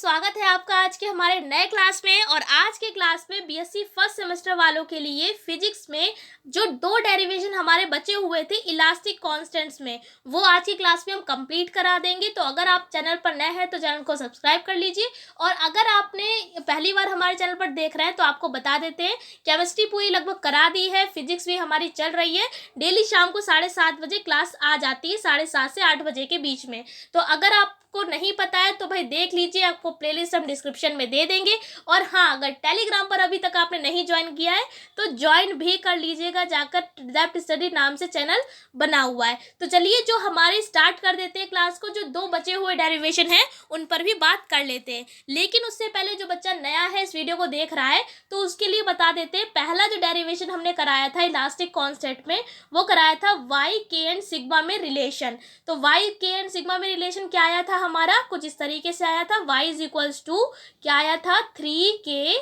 स्वागत है आपका आज के हमारे नए क्लास में। और आज के क्लास में बीएससी फर्स्ट सेमेस्टर वालों के लिए फिजिक्स में जो दो डेरिवेशन हमारे बचे हुए थे इलास्टिक कांस्टेंट्स में, वो आज की क्लास में हम कंप्लीट करा देंगे। तो अगर आप चैनल पर नए हैं तो चैनल को सब्सक्राइब कर लीजिए, और अगर आपने पहली बार हमारे चैनल पर देख रहे हैं तो आपको बता देते हैं केमिस्ट्री पूरी लगभग करा दी है, फिजिक्स भी हमारी चल रही है। डेली शाम को 7:30 बजे क्लास आ जाती है, 7:30 से 8 बजे के बीच में। तो अगर आपको नहीं पता है तो भाई देख लीजिए, आपको प्लेलिस्ट हम डिस्क्रिप्शन में दे देंगे। और हाँ, अगर टेलीग्राम पर अभी तक आपने नहीं ज्वाइन किया है तो ज्वाइन भी कर लीजिएगा, जाकर डेप्थ स्टडी नाम से चैनल बना हुआ है। तो चलिए जो हमारे स्टार्ट कर देते हैं क्लास को। जो दो बचे हुए डेरिवेशन हैं उन पर भी बात कर लेते हैं, लेकिन उससे पहले जो बच्चा नया है इस वीडियो को देख रहा है तो उसके लिए बता देते हैं। पहला जो डेरिवेशन हमने कराया था इलास्टिक कांस्टेंट में, वो कराया था वाई के एंड सिग्मा में रिलेशन। तो वाई के एंड सिग्मा में रिलेशन क्या आया था हमारा, कुछ इस तरीके से आया था। y इज इक्वल्स टू क्या आया था, 3k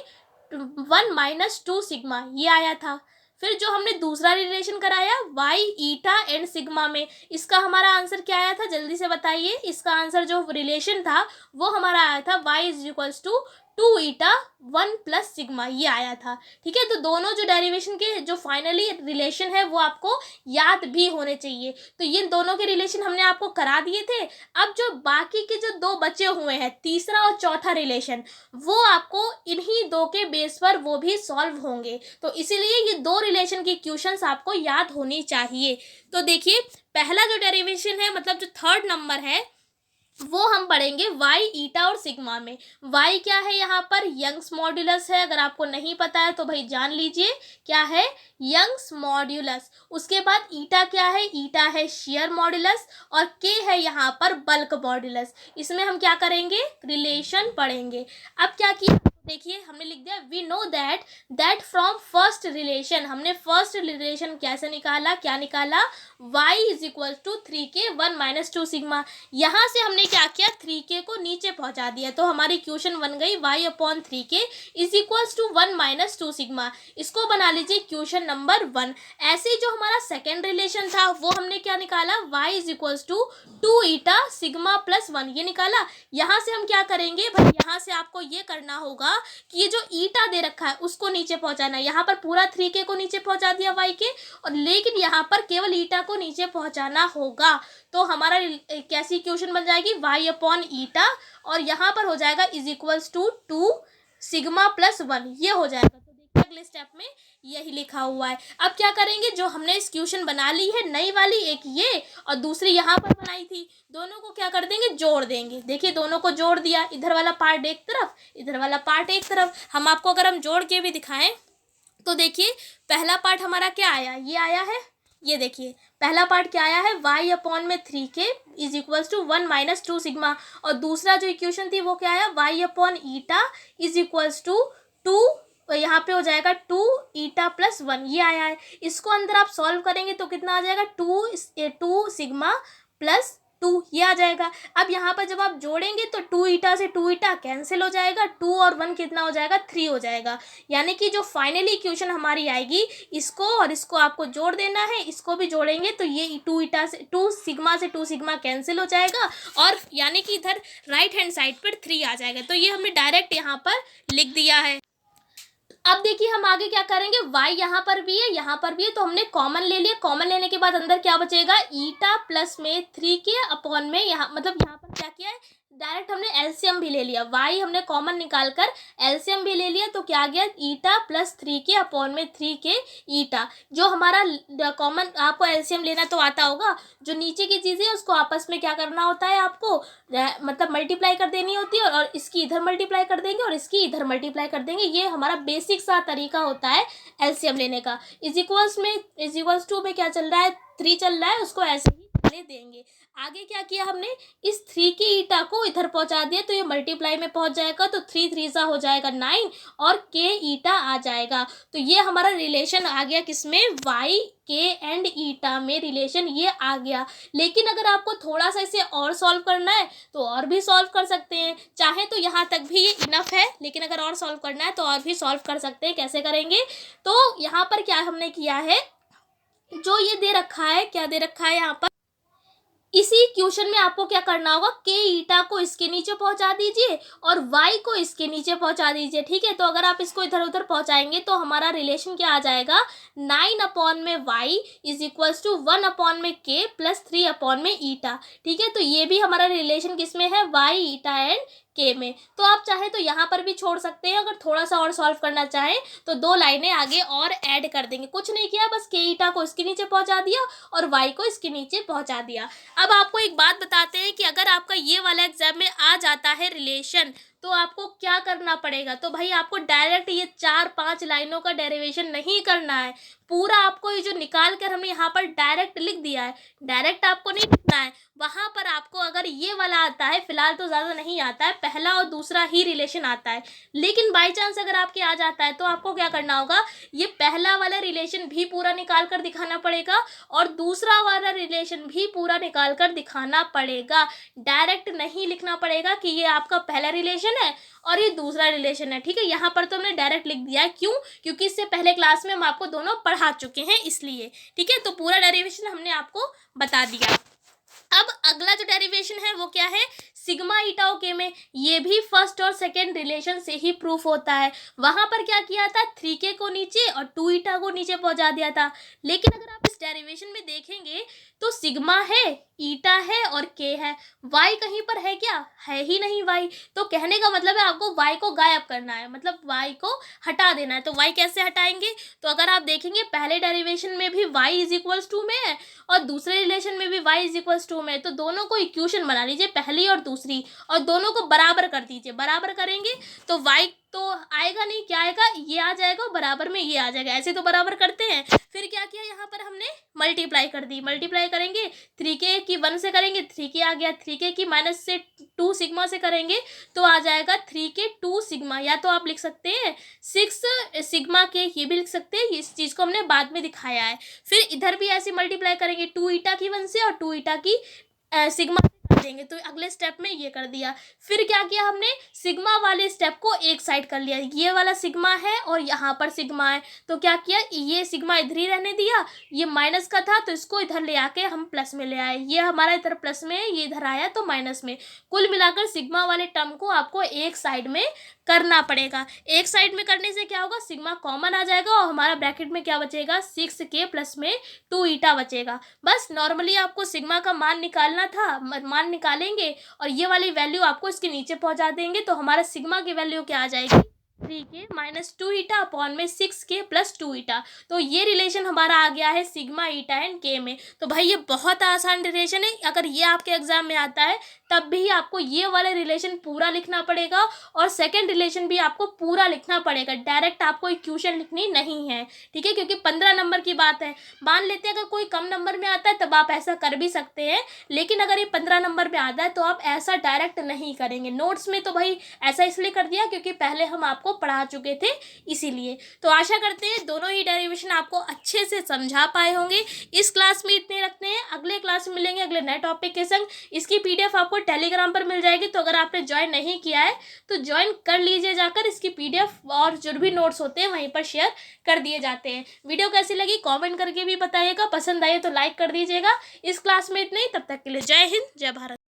1 - 2 सिग्मा, ये आया था। फिर जो हमने दूसरा रिलेशन कराया y ईटा एंड सिग्मा में, इसका हमारा आंसर क्या आया था, जल्दी से बताइए। इसका आंसर जो रिलेशन था वो हमारा आया था y is equals to 2 eta 1 + sigma, ये आया था। ठीक है, तो दोनों जो डेरिवेशन के जो फाइनली रिलेशन है वो आपको याद भी होने चाहिए। तो ये दोनों के रिलेशन हमने आपको करा दिए थे। अब जो बाकी के जो दो बचे हुए हैं, तीसरा और चौथा रिलेशन, वो आपको इन्हीं दो के बेस पर वो भी सॉल्व होंगे। तो इसीलिए ये दो रिलेशन की क्वेश्चंस आपको याद होनी चाहिए। तो देखिए, पहला जो डेरिवेशन है, मतलब जो थर्ड नंबर है, वो हम पढ़ेंगे y ईटा और सिग्मा में। y क्या है यहाँ पर, यंग्स मॉड्यूलस है। अगर आपको नहीं पता है तो भाई जान लीजिए क्या है, यंग्स मॉड्यूलस। उसके बाद ईटा क्या है, ईटा है शेयर मॉड्यूलस, और k है यहाँ पर बल्क मॉड्यूलस। इसमें हम क्या करेंगे, रिलेशन पढ़ेंगे। अब क्या किया, देखिए हमने लिख दिया we know that from first relation. हमने फर्स्ट रिलेशन कैसे निकाला, क्या निकाला, y is equal to 3k 1 - 2 sigma. यहाँ से हमने क्या किया, 3k को नीचे पहुंचा दिया, तो हमारी क्वेश्चन बन गई y/3k is equals to 1 - 2 sigma. इसको बना लीजिए क्वेश्चन नंबर 1। ऐसे जो हमारा सेकेंड रिलेशन था वो हमने क्या निकाला, y is equals to 2 eta sigma + 1, ये निकाला। यहाँ से हम क्या करेंगे भाई, यहाँ से आपको ये करना होगा कि ये जो ईटा दे रखा है उसको नीचे पहुंचाना है। यहाँ पर पूरा 3k को नीचे पहुंचा दिया y के, और लेकिन यहाँ पर केवल ईटा को नीचे पहुंचाना होगा। तो हमारा कैसी क्वेश्चन बन जाएगी, y/ईटा, और यहाँ पर हो जाएगा इज इक्वल्स टू 2 सिग्मा + 1, ये हो जाएगा। तो देखिए अगले स्टेप में यही लिखा हुआ है। अब क्या करेंगे, जो हमने इस क्वेश्चन बना ली है नई वाली, एक ये और दूसरी यहाँ पर बनाई थी, दोनों को क्या कर देंगे, जोड़ देंगे। देखिए दोनों को जोड़ दिया, इधर वाला पार्ट एक तरफ, इधर वाला पार्ट एक तरफ। हम आपको अगर हम जोड़ के भी दिखाएं तो देखिए पहला पार्ट हमारा क्या आया, ये आया है। ये देखिए पहला पार्ट क्या आया है, y/3k is equals to 1 - 2 sigma. और दूसरा जो इक्वेशन थी वो क्या आया, y/ईटा इज इक्वल्स टू 2, यहाँ पे हो जाएगा 2 ईटा + 1, ये आया है। इसको अंदर आप सॉल्व करेंगे तो कितना आ जाएगा, 2 सिग्मा + 2, ये आ जाएगा। अब यहाँ पर जब आप जोड़ेंगे तो 2 ईटा से 2 ईटा कैंसिल हो जाएगा, 2 और 1 कितना हो जाएगा, 3 हो जाएगा। यानी कि जो फाइनली इक्वेशन हमारी आएगी, इसको और इसको आपको जोड़ देना है, इसको भी जोड़ेंगे तो ये 2 सिग्मा से 2 सिग्मा कैंसिल हो जाएगा, और यानी कि इधर राइट हैंड साइड पर 3 आ जाएगा। तो ये हमने डायरेक्ट यहाँ पर लिख दिया है। अब देखिए हम आगे क्या करेंगे, y यहाँ पर भी है, यहाँ पर भी है, तो हमने कॉमन ले लिया। कॉमन लेने के बाद अंदर क्या बचेगा, ईटा प्लस में 3k में, यहाँ मतलब यहाँ पर क्या किया है, डायरेक्ट हमने एलसीएम भी ले लिया। y हमने कॉमन निकाल कर एलसीएम भी ले लिया, तो क्या आ गया, ईटा + 3k में 3k ईटा। जो हमारा कॉमन, आपको एलसीएम लेना तो आता होगा, जो नीचे की चीज़ें उसको आपस में क्या करना होता है, आपको मतलब मल्टीप्लाई कर देनी होती है, और इसकी इधर मल्टीप्लाई कर देंगे और इसकी इधर मल्टीप्लाई कर देंगे। ये हमारा बेसिक सा तरीका होता है एलसीएम लेने का। इज इक्वल्स टू में क्या चल रहा है, 3 चल रहा है, उसको ऐसे ही चलने देंगे। आगे क्या किया हमने, इस 3k ईटा को इधर पहुंचा दिया, तो ये मल्टीप्लाई में पहुंच जाएगा, तो 3 3 सा हो जाएगा 9, और k ईटा आ जाएगा। तो ये हमारा रिलेशन आ गया किसमें, y k एंड ईटा में रिलेशन ये आ गया। लेकिन अगर आपको थोड़ा सा इसे और सॉल्व करना है तो और भी सॉल्व कर सकते हैं, चाहे तो यहाँ तक भी ये इनफ है, लेकिन अगर और सॉल्व करना है तो और भी सॉल्व कर सकते हैं। कैसे करेंगे, तो यहाँ पर क्या हमने किया है, जो ये दे रखा है, क्या दे रखा है यहाँ पर, इसी क्वेश्चन में आपको क्या करना होगा, के ईटा को इसके नीचे पहुंचा दीजिए और वाई को इसके नीचे पहुंचा दीजिए। ठीक है, तो अगर आप इसको इधर उधर पहुंचाएंगे तो हमारा रिलेशन क्या आ जाएगा, 9/y is equals to 1/k plus 3/में ईटा। ठीक है, तो ये भी हमारा रिलेशन किस में है, वाई ईटा एंड के में। तो आप चाहे तो यहाँ पर भी छोड़ सकते हैं, अगर थोड़ा सा और सॉल्व करना चाहें तो 2 लाइनें आगे और ऐड कर देंगे। कुछ नहीं किया, बस के ईटा को इसके नीचे पहुंचा दिया और वाई को इसके नीचे पहुंचा दिया। अब आपको एक बात बताते हैं कि अगर आपका ये वाला एग्जाम में आ जाता है रिलेशन, तो आपको क्या करना पड़ेगा। तो भाई आपको डायरेक्ट ये 4-5 लाइनों का डेरिवेशन नहीं करना है, पूरा आपको ये जो निकाल कर हमने यहाँ पर डायरेक्ट लिख दिया है, डायरेक्ट आपको नहीं लिखना है। वहाँ पर आपको अगर ये वाला आता है, फिलहाल तो ज़्यादा नहीं आता है, पहला और दूसरा ही रिलेशन आता है, लेकिन बाई चांस अगर आपके आ जाता है तो आपको क्या करना होगा, ये पहला वाला रिलेशन भी पूरा निकाल कर दिखाना पड़ेगा और दूसरा वाला रिलेशन भी पूरा निकाल कर दिखाना पड़ेगा। डायरेक्ट नहीं लिखना पड़ेगा कि ये आपका पहला रिलेशन है और ये दूसरा रिलेशन है। ठीक है, यहाँ पर तो हमने डायरेक्ट लिख दिया है, क्यों, क्योंकि इससे पहले क्लास में हम आपको दोनों पढ़ा चुके हैं इसलिए। ठीक है, तो पूरा डेरिवेशन हमने आपको बता दिया। अब अगला जो डेरिवेशन है वो क्या है, सिग्मा ईटा ओ के में ये भी फर्स्ट और सेकंड रिलेशन से ही प्रूफ होता है। वहां पर क्या किया था, 3k को नीचे और 2 ईटा को नीचे पहुंचा दिया था। लेकिन अगर आप इस डेरिवेशन में देखेंगे तो सिग्मा है, ईटा है और के है, वाई कहीं पर है क्या, है ही नहीं वाई। तो कहने का मतलब है आपको वाई को गायब करना है, मतलब वाई को हटा देना है। तो वाई कैसे हटाएंगे, तो अगर आप देखेंगे पहले डेरिवेशन में भी y इज इक्वल्स टू में है और दूसरे रिलेशन में भी y इज इक्वल्स टू में, तो दोनों को इक्वेशन बना लीजिए, पहली और दूसरी, और दोनों को बराबर कर दीजिए। बराबर करेंगे तो y तो आएगा नहीं, क्या आएगा, ये आ जाएगा, बराबर में ये आ जाएगा, ऐसे तो बराबर करते हैं। फिर क्या किया, यहाँ पर हमने मल्टीप्लाई कर दी। मल्टीप्लाई करेंगे 3k की 1 से करेंगे 3k आ गया, 3k की माइनस से 2 सिग्मा से करेंगे तो आ जाएगा 3k 2 सिग्मा, या तो आप लिख सकते हैं 6 सिग्मा के, ये भी लिख सकते हैं, इस चीज़ को हमने बाद में दिखाया है। फिर इधर भी ऐसे मल्टीप्लाई करेंगे 2 ईटा की 1 से और 2 ईटा की सिग्मा देंगे, तो अगले स्टेप में ये कर दिया। फिर क्या किया हमने, सिग्मा वाले स्टेप को एक साइड कर लिया, ये वाला सिग्मा है और यहाँ पर सिग्मा है, तो क्या किया, ये सिग्मा इधर ही रहने दिया, ये माइनस का था तो इसको इधर ले आके हम प्लस में ले आए, ये हमारा इधर प्लस में है, ये इधर आया तो माइनस में। कुल मिलाकर सिग्मा वाले टर्म को आपको एक साइड में करना पड़ेगा। एक साइड में करने से क्या होगा, सिग्मा कॉमन आ जाएगा और हमारा ब्रैकेट में क्या बचेगा, 6k प्लस में 2 ईटा बचेगा। बस नॉर्मली आपको सिग्मा का मान निकालना था, मान निकालेंगे और ये वाली वैल्यू आपको इसके नीचे पहुंचा देंगे, तो हमारा सिग्मा की वैल्यू क्या आ जाएगी, 3k माइनस 2 ईटा अपॉन में 6k प्लस 2 ईटा। तो ये रिलेशन हमारा आ गया है सिग्मा ईटा एंड के में। तो भाई ये बहुत आसान रिलेशन है, अगर ये आपके एग्जाम में आता है तब भी आपको ये वाले रिलेशन पूरा लिखना पड़ेगा और सेकंड रिलेशन भी आपको पूरा लिखना पड़ेगा, डायरेक्ट आपको इक्वेशन लिखनी नहीं है। ठीक है, क्योंकि 15 नंबर की बात है, मान लेते हैं अगर कोई कम नंबर में आता है तब आप ऐसा कर भी सकते हैं, लेकिन अगर ये 15 नंबर में आता है तो आप ऐसा डायरेक्ट नहीं करेंगे। नोट्स में तो भाई ऐसा इसलिए कर दिया क्योंकि पहले हम आपको पढ़ा चुके थे इसीलिए। तो आशा करते हैं दोनों ही डेरिवेशन आपको अच्छे से समझा पाए होंगे। इस क्लास में इतने रखते हैं, अगले क्लास में मिलेंगे अगले नए टॉपिक के संग। इसकी PDF आपको टेलीग्राम पर मिल जाएगी, तो अगर आपने ज्वाइन नहीं किया है तो ज्वाइन कर लीजिए जाकर, इसकी PDF और जो भी नोट्स होते हैं वहीं पर शेयर कर दिए जाते हैं। वीडियो कैसी लगी कमेंट करके भी बताइएगा, पसंद आए तो लाइक कर दीजिएगा। इस क्लास में इतना ही, तब तक के लिए जय हिंद जय भारत।